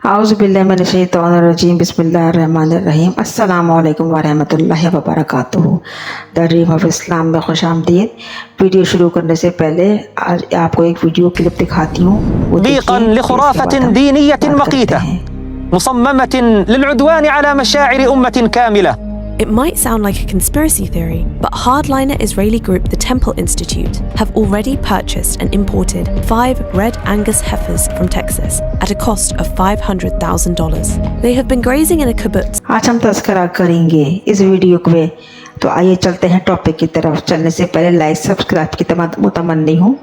आउज़ुबिल्लाहिमिनश्शैतानिर्रजीम बिस्मिल्लाहिर्रहमानिर्रहीम अस्सलामु अलैकुम वरहमतुल्लाहि वबरकातुहू। द ड्रीम ऑफ इस्लाम में खुशामदीद। वीडियो शुरू करने से पहले आज आपको एक वीडियो क्लिप दिखाती हूँ, वो تطبيقا देखिए, لخرافة इसके बाद हम دينية बात करते مقيتة हैं। مصممة للعدوان على مشاعر أمة كاملة. It might sound like a conspiracy theory, but hardliner Israeli group the Temple Institute have already purchased and imported 5 red Angus heifers from Texas at a cost of $500,000. They have been grazing in a kibbutz. आज हम तज़किरा करेंगे इस video में, तो आइए चलते हैं topic की तरफ। चलने से पहले लाइक सब्सक्राइब की मुतमन्नी हूँ।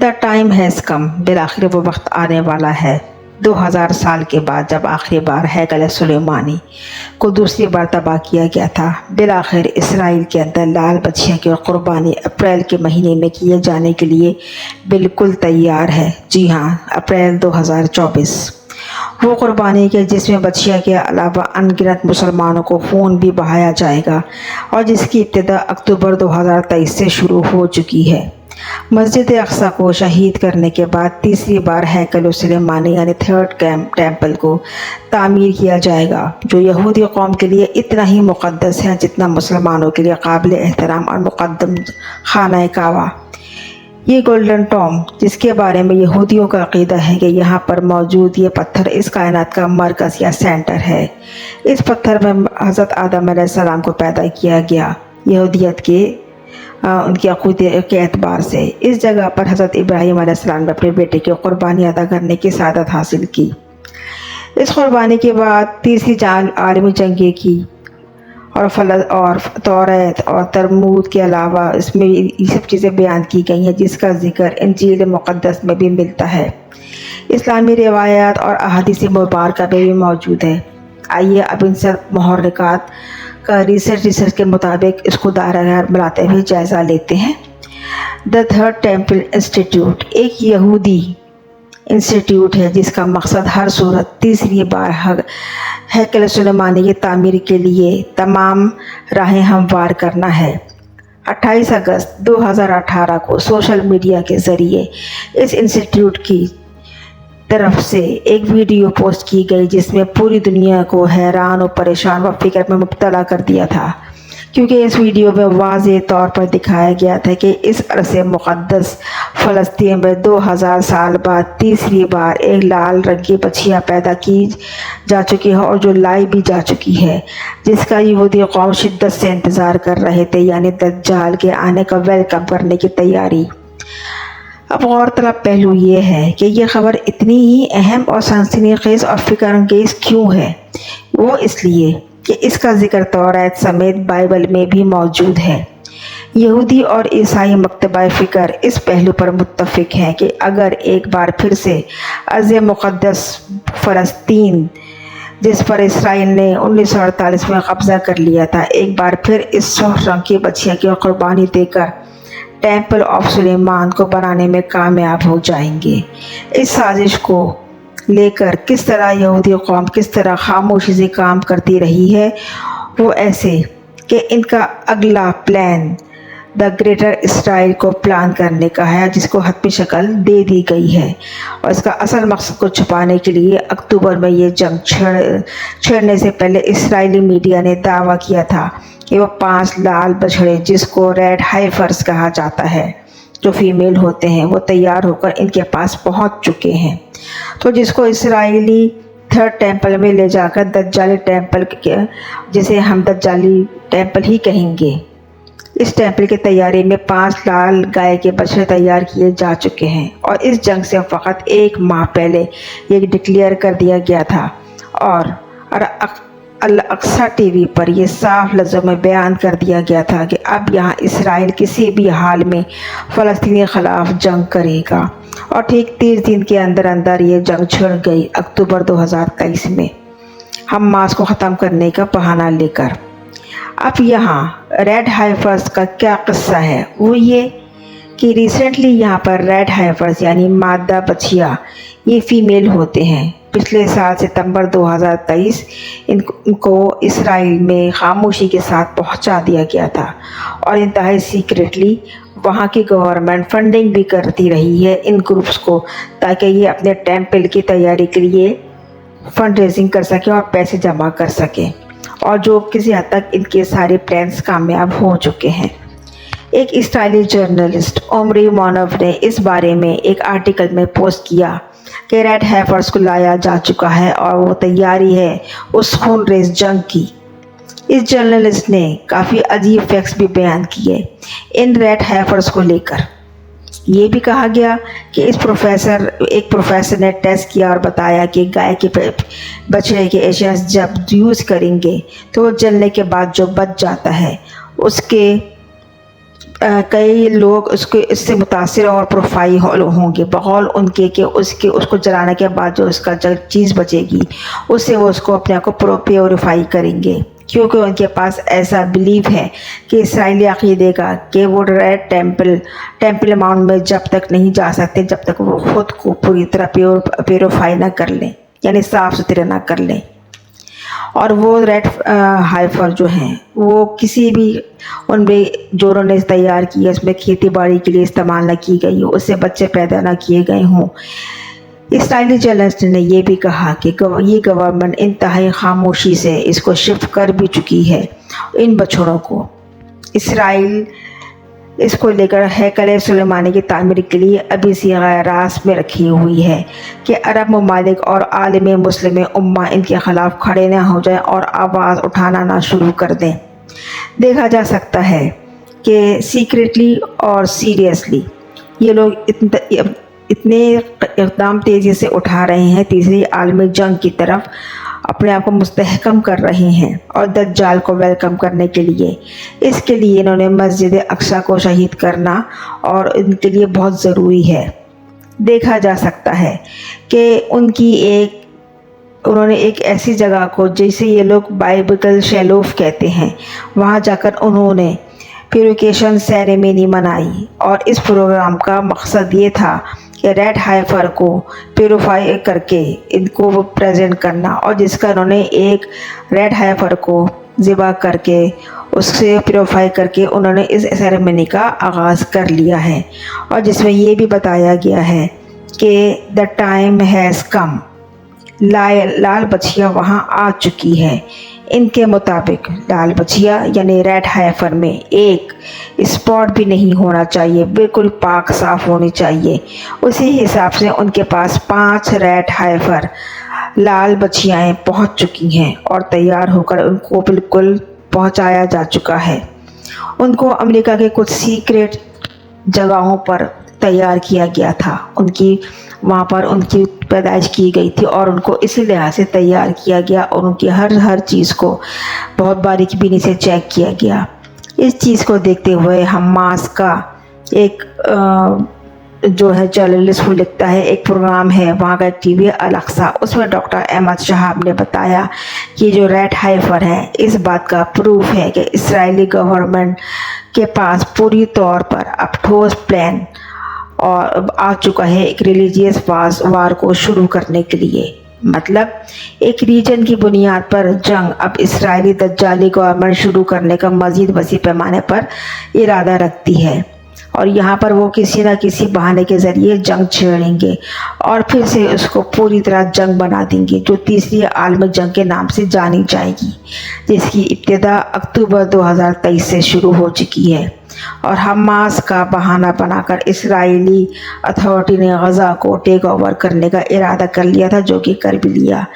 द टाइम हैज़ कम, बिलाखिर वो वक्त आने वाला है 2000 साल के बाद, जब आखिरी बार हैकल सुलेमानी को दूसरी बार तबाह किया गया था। बिलाखिर इसराइल के अंदर लाल बछिया की कुर्बानी अप्रैल के महीने में किए जाने के लिए बिल्कुल तैयार है। जी हाँ, अप्रैल 2024 वो कुर्बानी के जिसमें बछिया के अलावा अनगिनत मुसलमानों को खून भी बहाया जाएगा और जिसकी इब्तिदा अक्टूबर 2023 से शुरू हो चुकी है। मस्जिद अक्सा को शहीद करने के बाद तीसरी बार हैकल सुलेमानी यानी थर्ड टेम्पल को तामीर किया जाएगा, जो यहूदी कौम के लिए इतना ही मुक़द्दस है जितना मुसलमानों के लिए काबिल एहतराम और मुक़द्दम खाना काबा। ये गोल्डन टॉम, जिसके बारे में यहूदियों का अक़ीदा है कि यहाँ पर मौजूद ये पत्थर इस कायनात का मरकज़ या सेंटर है। इस पत्थर में हज़रत आदम अलैहिस्सलाम को पैदा किया गया। यहूदियत के उनके अक़ीदे के एतबार से इस जगह पर हज़रत इब्राहीम अलैहिस्सलाम ने अपने बेटे की क़ुरबानी अदा करने की सआदत हासिल की। इस क़ुरबानी के बाद तीसरी आलमी जंग की और तौरात और तरमूद के अलावा इसमें ये सब चीज़ें बयान की गई हैं, जिसका ज़िक्र इंजील मुक़द्दस में भी मिलता है। इस्लामी रिवायात और अहादीस मुबारका में भी मौजूद है। आइए अब इन सब मुहर्रिकात का रिसर्च के मुताबिक इसको दायरा बनाते हुए जायज़ा लेते हैं। द थर्ड टेम्पल इंस्टीट्यूट एक यहूदी इंस्टीट्यूट है जिसका मकसद हर सूरत तीसरी बार हैकल सुलेमानी की तामीर के लिए तमाम राहें हमवार करना है। 28 अगस्त 2018 को सोशल मीडिया के ज़रिए इस इंस्टीट्यूट की तरफ से एक वीडियो पोस्ट की गई, जिसमें पूरी दुनिया को हैरान और परेशान व फिक्र में मुब्तला कर दिया था, क्योंकि इस वीडियो में वाज़ेह तौर पर दिखाया गया था कि इस अरसे मुक़द्दस फ़लस्तीन में 2000 साल बाद तीसरी बार एक लाल रंग की बछिया पैदा की जा चुकी है और जो लाई भी जा चुकी है, जिसका यहूदी कौम शिद्दत से इंतज़ार कर रहे थे, यानी दज्जाल के आने का वेलकम करने की तैयारी। अब गौरतलब पहलू ये है कि यह ख़बर इतनी ही अहम और सनसनीखेज़ और फ़िक्रअंगेज़ क्यों है। वो इसलिए कि इसका ज़िक्र तौरात समेत बाइबल में भी मौजूद है। यहूदी और ईसाई मकतबा फ़िक्र इस पहलू पर मुत्तफ़िक़ हैं कि अगर एक बार फिर से अर्ज़ मुक़द्दस फ़लस्तीन, जिस पर इसराइल ने 1948 में कब्ज़ा कर लिया था, एक बार फिर इस सुर्ख़ रंग की बछिया की कुर्बानी देकर टेम्पल ऑफ सुलेमान को बनाने में कामयाब हो जाएंगे। इस साजिश को लेकर किस तरह यहूदी कौम किस तरह खामोशी से काम करती रही है, वो ऐसे कि इनका अगला प्लान द ग्रेटर इसराइल को प्लान करने का है, जिसको हतमी शक्ल दे दी गई है। और इसका असल मकसद को छुपाने के लिए अक्टूबर में ये जंग छेड़ने से पहले इसराइली मीडिया ने दावा किया था कि वो 5 लाल बछड़े, जिसको रेड हाइफर्स कहा जाता है, जो फीमेल होते हैं, वो तैयार होकर इनके पास पहुंच चुके हैं। तो जिसको इसराइली थर्ड टेम्पल में ले जाकर दज्जाली टेम्पल, जिसे हम दज्जाली टेम्पल ही कहेंगे, इस टेम्पल की तैयारी में 5 लाल गाय के बछड़े तैयार किए जा चुके हैं। और इस जंग से फ़कत 1 माह पहले ये डिक्लेयर कर दिया गया था और अल अक्सा टीवी पर यह साफ लफ्ज़ों में बयान कर दिया गया था कि अब यहाँ इसराइल किसी भी हाल में फ़लस्तीन के ख़िलाफ़ जंग करेगा। और ठीक 30 दिन के अंदर अंदर ये जंग छिड़ गई अक्टूबर 2023 में, हमास को ख़त्म करने का बहाना लेकर। अब यहाँ रेड हाइफर्स का क्या किस्सा है, वो ये कि रिसेंटली यहाँ पर रेड हाइफर्स यानी मादा बछिया, ये फ़ीमेल होते हैं। पिछले साल सितंबर 2023 इनको इसराइल में खामोशी के साथ पहुंचा दिया गया था और इंतहाई सीक्रेटली वहाँ की गवर्नमेंट फंडिंग भी करती रही है इन ग्रुप्स को, ताकि ये अपने टेम्पल की तैयारी के लिए फंड रेजिंग कर सके और पैसे जमा कर सके, और जो किसी हद तक इनके सारे प्लान्स कामयाब हो चुके हैं। एक स्टाइलिश जर्नलिस्ट उमरी मोनव ने इस बारे में एक आर्टिकल में पोस्ट किया कि रेड हेफर्स को लाया जा चुका है और वो तैयारी है उस खून रेज जंग की। इस जर्नलिस्ट ने काफ़ी अजीब फैक्ट्स भी बयान किए इन रेड हेफर्स को लेकर। ये भी कहा गया कि एक प्रोफेसर ने टेस्ट किया और बताया कि गाय के बछड़े के एशियंस जब यूज़ करेंगे तो वो जलने के बाद जो बच जाता है उसके कई लोग इससे मुतासिर और प्रोफाइल होंगे, बकौल उनके कि उसको जलाने के बाद जो उसका चीज़ बचेगी उससे वो उसको अपने आप को प्योरीफाई करेंगे, क्योंकि उनके पास ऐसा बिलीव है कि इसराइली अक़ीदे का कि वो रेड टेम्पल माउंट में जब तक नहीं जा सकते जब तक वो ख़ुद को पूरी तरह प्योरीफाई ना कर लें, यानी साफ़ सुथरे ना कर लें। और वो रेड हाइफर जो हैं वो किसी भी उनमें जो उन्होंने तैयार किया उसमें खेती बाड़ी के लिए इस्तेमाल ना की गई हो, उससे बच्चे पैदा ना किए गए हों। इसराइली जर्नलिस्ट ने यह भी कहा कि ये गवर्नमेंट इंतहाई खामोशी से इसको शिफ्ट कर भी चुकी है इन बछड़ों को। इसराइल इसको लेकर हैकल सुलेमानी की तामीर के लिए अभी सी रास में रखी हुई है कि अरब ममालिक और आलम मुस्लिम उम्मा इनके ख़िलाफ़ खड़े ना हो जाए और आवाज़ उठाना ना शुरू कर दें। देखा जा सकता है कि सीक्रेटली और सीरियसली ये लोग इतने इक़दाम तेज़ी से उठा रहे हैं, तीसरी आलमी जंग की तरफ अपने आप को मुस्तहकम कर रहे हैं और दज्जाल को वेलकम करने के लिए। इसके लिए इन्होंने मस्जिद अक्सा को शहीद करना और इनके लिए बहुत ज़रूरी है। देखा जा सकता है कि उन्होंने एक ऐसी जगह को जिसे ये लोग बाइबिकल शेलोफ कहते हैं, वहाँ जाकर उन्होंने प्यूरिफिकेशन सेरेमनी मनाई और इस प्रोग्राम का मकसद ये था कि रेड हाइफर को प्यूरिफाई करके इनको वो प्रेजेंट करना, और जिसका उन्होंने एक रेड हाइफर को ज़िबा करके उससे प्यूरिफाई करके उन्होंने इस सेरेमनी का आगाज़ कर लिया है। और जिसमें ये भी बताया गया है कि द टाइम हैज़ कम, लाल बछिया वहाँ आ चुकी है। इनके मुताबिक लाल बछिया यानी रेड हाइफर में एक स्पॉट भी नहीं होना चाहिए, बिल्कुल पाक साफ़ होनी चाहिए। उसी हिसाब से उनके पास 5 रेड हाइफर लाल बछियाएँ पहुंच चुकी हैं और तैयार होकर उनको बिल्कुल पहुंचाया जा चुका है। उनको अमेरिका के कुछ सीक्रेट जगहों पर तैयार किया गया था, वहाँ पर उनकी पैदाइश की गई थी और उनको इसी लिहाज से तैयार किया गया और उनकी हर चीज़ को बहुत बारीकी से चेक किया गया। इस चीज़ को देखते हुए हमास का एक जो है जर्नलिस्ट वो लिखता है, एक प्रोग्राम है वहाँ का टीवी अल-अक्सा, उसमें डॉक्टर अहमद शहाब ने बताया कि जो रेड हाइफर है इस बात का प्रूफ है कि इसराइली गवर्नमेंट के पास पूरी तौर पर अब ठोस प्लान और आ चुका है एक रिलीजियस वार को शुरू करने के लिए। मतलब एक रीजन की बुनियाद पर जंग अब इसराइली दज्जाली गवर्नमेंट शुरू करने का मज़ीद वसी पैमाने पर इरादा रखती है और यहाँ पर वो किसी न किसी बहाने के ज़रिए जंग छेड़ेंगे और फिर से उसको पूरी तरह जंग बना देंगे जो तीसरी आलमी जंग के नाम से जानी जाएगी, जिसकी इब्तिदा अक्टूबर 2023 से शुरू हो चुकी है। और हमास का बहाना बनाकर इसराइली अथॉरिटी ने गज़ा को टेक ओवर करने का इरादा कर लिया था, जो कि कर भी लिया।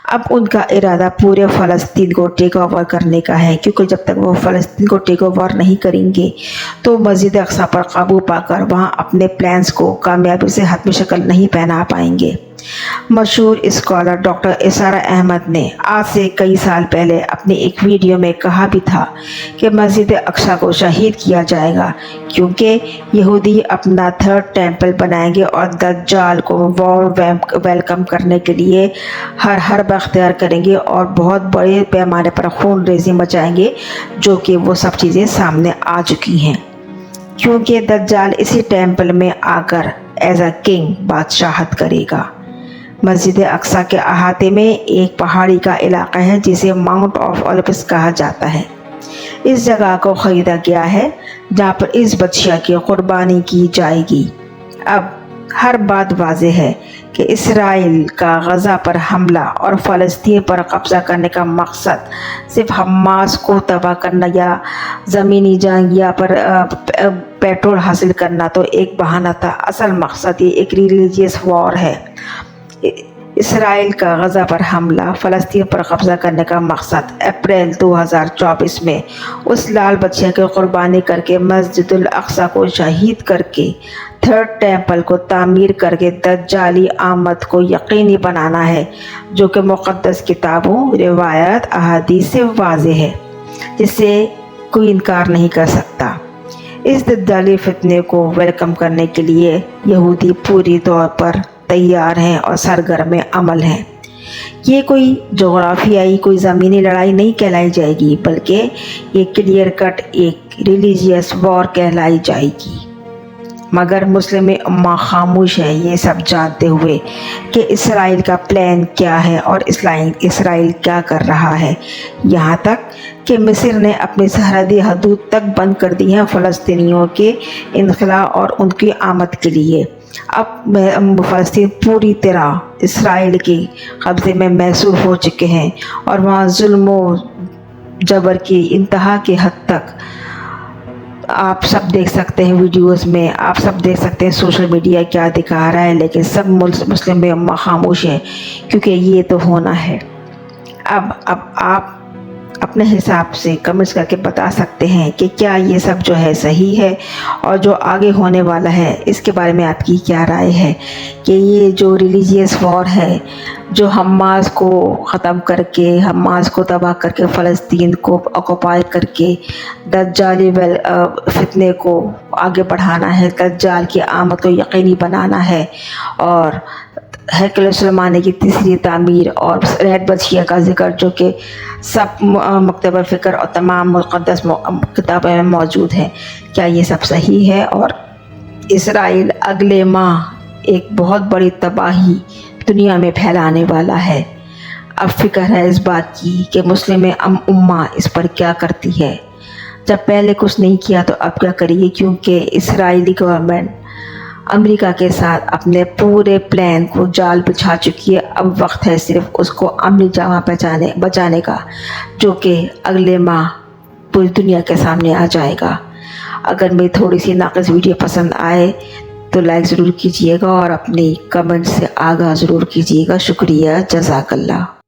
अब उनका इरादा पूरे फ़लस्तीन को टेक ओवर करने का है, क्योंकि जब तक वो फ़लस्तीन को टेक ओवर नहीं करेंगे तो मस्जिद अक्सा पर काबू पाकर वहाँ अपने प्लान्स को कामयाबी से हतमी शक्ल नहीं पहना पाएंगे। मशहूर स्कॉलर डॉक्टर इसारा अहमद ने आज से कई साल पहले अपनी एक वीडियो में कहा भी था कि मस्जिद अक्सा को शहीद किया जाएगा, क्योंकि यहूदी अपना 3rd टेम्पल बनाएंगे और दज्जाल को वार्म वेलकम करने के लिए हर बख्तियार करेंगे और बहुत बड़े पैमाने पर खून रेज़ी मचाएंगे, जो कि वो सब चीज़ें सामने आ चुकी हैं। क्योंकि दज्जाल इसी टेम्पल में आकर एज अ किंग बादशाहत करेगा। मस्जिद अक्सा के अहाते में एक पहाड़ी का इलाका है जिसे माउंट ऑफ ओलिम्पस कहा जाता है। इस जगह को ख़रीदा गया है जहाँ पर इस बच्चिया की कुर्बानी की जाएगी। अब हर बात वाज़ेह है कि इसराइल का गज़ा पर हमला और फ़लस्तीन पर कब्ज़ा करने का मकसद सिर्फ हमास को तबाह करना या ज़मीनी जंग या पर पेट्रोल हासिल करना तो एक बहाना था। असल मकसद ये एक रिलीजियस वॉर है। इसराइल का गज़ा पर हमला, फ़लस्तीन पर कब्ज़ा करने का मकसद अप्रैल 2024 में उस लाल बच्चे की क़ुरबानी करके, मस्जिदुल अक़सा को शहीद करके, थर्ड टेम्पल को तामीर करके दज्जाली आमद को यकीनी बनाना है, जो कि मुक़द्दस किताबों, रिवायत, अहादीस से वाज़ेह है, जिससे कोई इनकार नहीं कर सकता। इस दज्जाली फितने को वेलकम करने के लिए यहूदी पूरी तौर पर तैयार हैं और सरगर्म अमल हैं। ये कोई जोग्राफियाई, कोई ज़मीनी लड़ाई नहीं कहलाई जाएगी, बल्कि ये क्लियर कट एक रिलीजियस वॉर कहलाई जाएगी। मगर मुस्लिम उम्मा खामोश है ये सब जानते हुए कि इसराइल का प्लान क्या है और इसराइल क्या कर रहा है। यहाँ तक कि मिस्र ने अपनी सरहदी हदूद तक बंद कर दी हैं फ़लस्तीनियों के इनखला और उनकी आमद के लिए। अब फ़लस्तीन पूरी तरह इसराइल के कब्ज़े में महसूस हो चुके हैं और वहाँ जुल्म जबर की इंतहा की हद तक आप सब देख सकते हैं वीडियोस में, आप सब देख सकते हैं सोशल मीडिया क्या दिखा रहा है, लेकिन सब मुस्लिम उम्मा खामोश है क्योंकि ये तो होना है। अब आप अपने हिसाब से कमेंट्स करके बता सकते हैं कि क्या ये सब जो है सही है और जो आगे होने वाला है इसके बारे में आपकी क्या राय है कि ये जो रिलीजियस वॉर है, जो हमास को ख़त्म करके, हमास को तबाह करके, फ़लस्तीन को ऑक्युपाई करके दज्जाली फितने को आगे बढ़ाना है, दज्जाल की आमद को यकीनी बनाना है और हैकल सुलेमानी की तीसरी तामीर और रेड बदशिया का जिक्र, जो कि सब मकतब फ़िक्र और तमाम मुक़द्दस किताबों में मौजूद है, क्या ये सब सही है? और इसराइल अगले माह एक बहुत बड़ी तबाही दुनिया में फैलाने वाला है। अब फ़िक्र है इस बात की कि मुस्लिम उम्मा इस पर क्या करती है। जब पहले कुछ नहीं किया तो अब क्या करिए, क्योंकि इसराइली गवर्नमेंट अमेरिका के साथ अपने पूरे प्लान को जाल बिछा चुकी है। अब वक्त है सिर्फ उसको अमली जगह बचाने का, जो कि अगले माह पूरी दुनिया के सामने आ जाएगा। अगर मेरी थोड़ी सी नाक़िस वीडियो पसंद आए तो लाइक ज़रूर कीजिएगा और अपनी कमेंट से आगाह ज़रूर कीजिएगा। शुक्रिया, जज़ाकल्लाह।